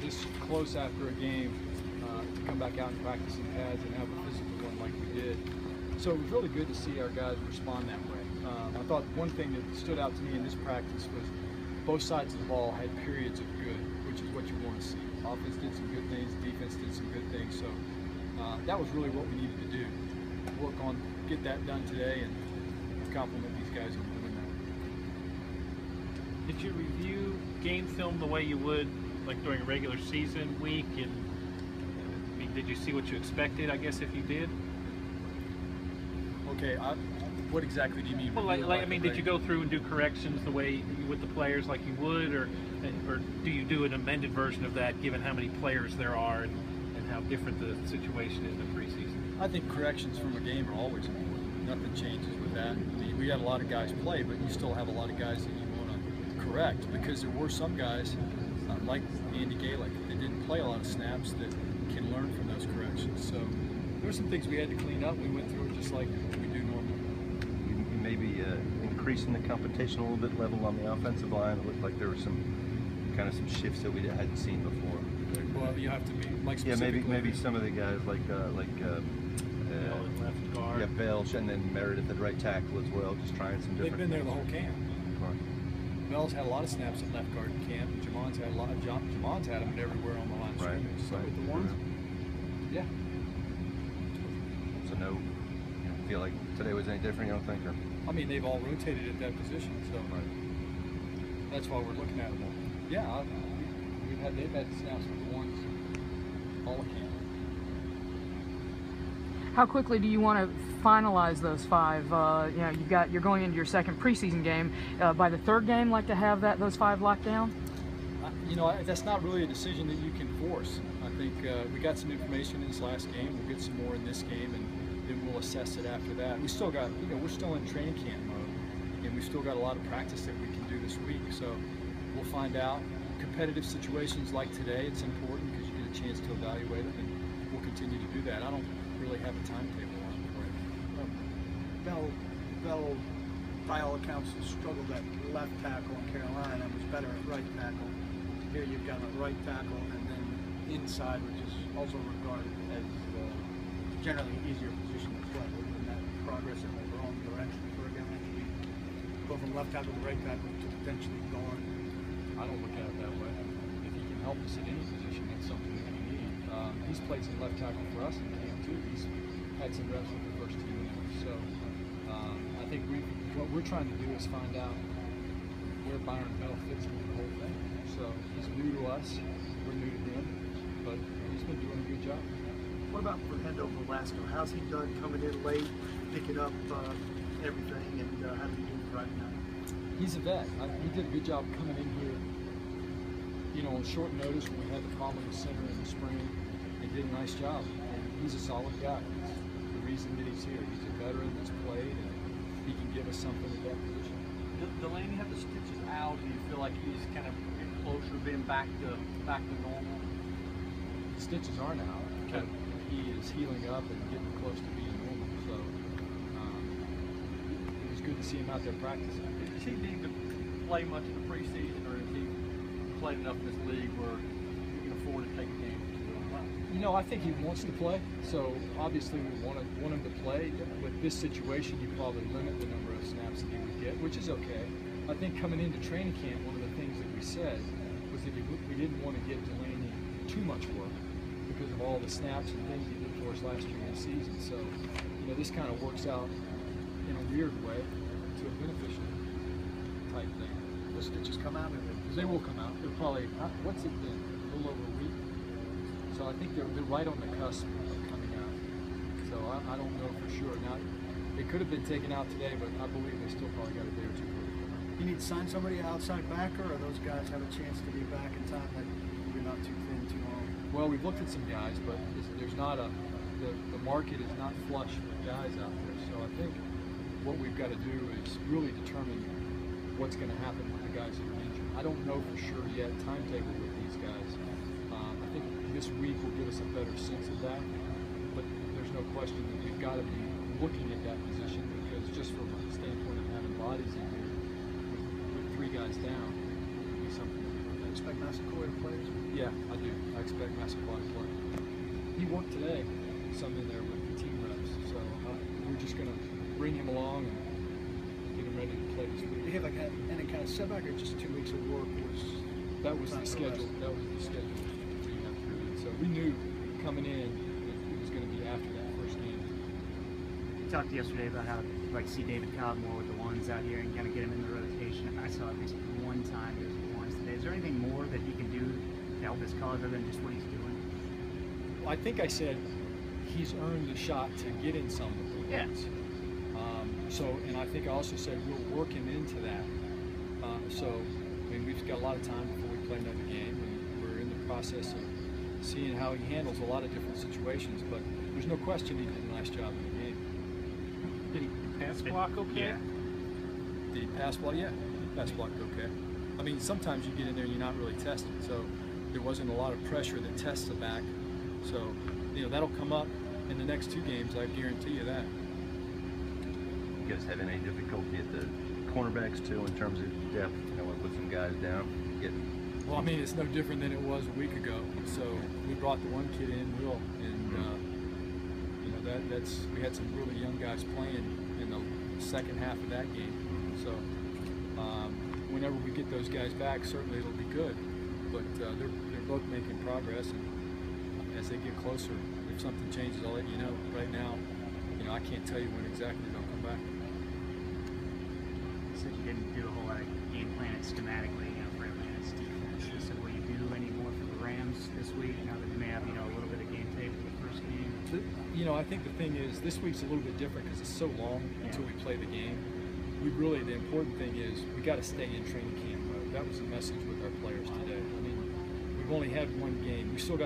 this close after a game to come back out and practice in pads and have a physical one like we did. So it was really good to see our guys respond that way. I thought one thing that stood out to me in this practice was both sides of the ball had periods of good, which is what you want to see. Offense did some good things, defense did some good things. So that was really what we needed to do. Work on, get that done today, and compliment these guys on doing that. Did you review game film the way you would like during a regular season week? And I mean, did you see what you expected, I guess, if you did? Okay, what exactly do you mean? Well, I mean, did you go through and do corrections the way with the players like you would, or do you do an amended version of that given how many players there are and how different the situation is in preseason? I think corrections from a game are always important. Nothing changes with that. I mean, we had a lot of guys play, but you still have a lot of guys that you want to correct, because there were some guys, like Andy Galick, that didn't play a lot of snaps that can learn from those corrections. So there were some things we had to clean up. We went through it just like we do normally. Maybe increasing the competition a little bit level on the offensive line. It looked like there were some shifts that we hadn't seen before. Well, you have to be like maybe some of the guys like Bell in left guard. Yeah, Bell, and then Meredith at right tackle as well. Just trying some different. They've been there the whole camp. Bell's had a lot of snaps at left guard in camp. Jamon's had a lot of Jamon's had them everywhere on the line of scrimmage. So with the ones, yeah. So no, feel like today was any different? You don't think? Or? I mean, they've all rotated at that position, so that's why we're looking at them all. Yeah, they've had snaps with the ones all camp. How quickly do you want to finalize those 5? You know, you're going into your second preseason game. By the third game, like to have those 5 locked down? You know, that's not really a decision that you can force. I think we got some information in this last game. We'll get some more in this game, and then we'll assess it after that. We still got, we're still in training camp mode, and we've still got a lot of practice that we can do this week. So we'll find out. Competitive situations like today, it's important because you get a chance to evaluate them, and we'll continue to do that. I don't really have a timetable on it for it. Bell, by all accounts, struggled at left tackle in Carolina and was better at right tackle. Here you've got a right tackle and then inside, which is also regarded as generally an easier position to play. Isn't that progress in the wrong direction for a guy to go from left tackle to right tackle to potentially guard? I don't look at it that way. If he can help us at any position, that's something that we need. He's played some left tackle for us in the game too. He's had some reps with the first team. So I think what we're trying to do is find out where Byron Bell fits into the whole thing. So he's new to us, we're new to him, but he's been doing a good job. What about Fernando Velasco? How's he done coming in late, picking up everything, and how do you do right now? He's a vet. He did a good job coming in here, on short notice when we had the problem in the center in the spring. He did a nice job, and he's a solid guy. It's the reason that he's here. He's a veteran that's played, and he can give us something at that position. Delaney have the stitches out? Do you feel like he's kind of getting closer to being back to normal? The stitches aren't out. Okay. He is healing up and getting close to being normal. So it was good to see him out there practicing. Does he need to play much in the preseason, or has he played enough in this league where he can afford to take a game? I think he wants to play. So obviously we want him to play. With this situation, you probably limit the number of snaps that he would get, which is okay. I think coming into training camp, one of the things that we said was that we didn't want to give Delaney too much work because of all the snaps and things he did for us last year in the season. So, this kind of works out in a weird way to a beneficial type thing. The stitches come out of it. They will come out. They're probably, what's it been? A little over a week. So I think they're right on the cusp of coming out. So I don't know for sure. Now, they could have been taken out today, but I believe they still probably got a day or two for it. You need to sign somebody outside backer, or those guys have a chance to be back in time that you're not too thin, too long? Well, we've looked at some guys, but there's not the market is not flush with guys out there. So I think what we've got to do is really determine what's going to happen with the guys that are injured. I don't know for sure yet timetable with these guys. I think this week will give us a better sense of that, but there's no question that we've got to be looking at that position, because just from a standpoint of having bodies in here with 3 guys down, it would be something that we expect Massaquoi to play this week? Yeah, I do. I expect Massaquoi to play. He worked today, some in there with the team reps. So we're just going to bring him along and get him ready to play this week. Did he have like any kind of setback, or just 2 weeks of work was? That was the schedule. That was the schedule. So we knew coming in that it was going to be after that first game. You talked yesterday about how you'd like to see David Cobb more with the ones out here and kind of get him in the rotation. I saw at least one time he was with the ones today. Is there anything more that he can do to help his cause other than just what he's doing? Well, I think I said he's earned the shot to get in some of the ones. And I think I also said we'll work him into that. I mean, we've got a lot of time before we play another game, and we're in the process of seeing how he handles a lot of different situations. But there's no question he did a nice job in the game. Did he pass block okay? Yeah. Did he pass block? Yeah, pass blocked okay. I mean, sometimes you get in there and you're not really tested, so there wasn't a lot of pressure that tests the back. So, that'll come up in the next 2 games, I guarantee you that. You guys have any difficulty at the cornerbacks too in terms of depth? Want to put some guys down, Well, I mean, it's no different than it was a week ago. So we brought the one kid in, Will, and we had some really young guys playing in the second half of that game. So whenever we get those guys back, certainly it'll be good. But they're both making progress, and as they get closer, if something changes, I'll let you know. Right now, I can't tell you when exactly they'll come back. You said you didn't do a whole lot of game planning schematically, for Atlanta's defense. So will you do any more for the Rams this week now that they may have, a little bit of game tape for the first game? I think the thing is, this week's a little bit different because it's so long until we play the game. The important thing is we got to stay in training camp mode. That was the message with our players today. I mean, we've only had one game. We still got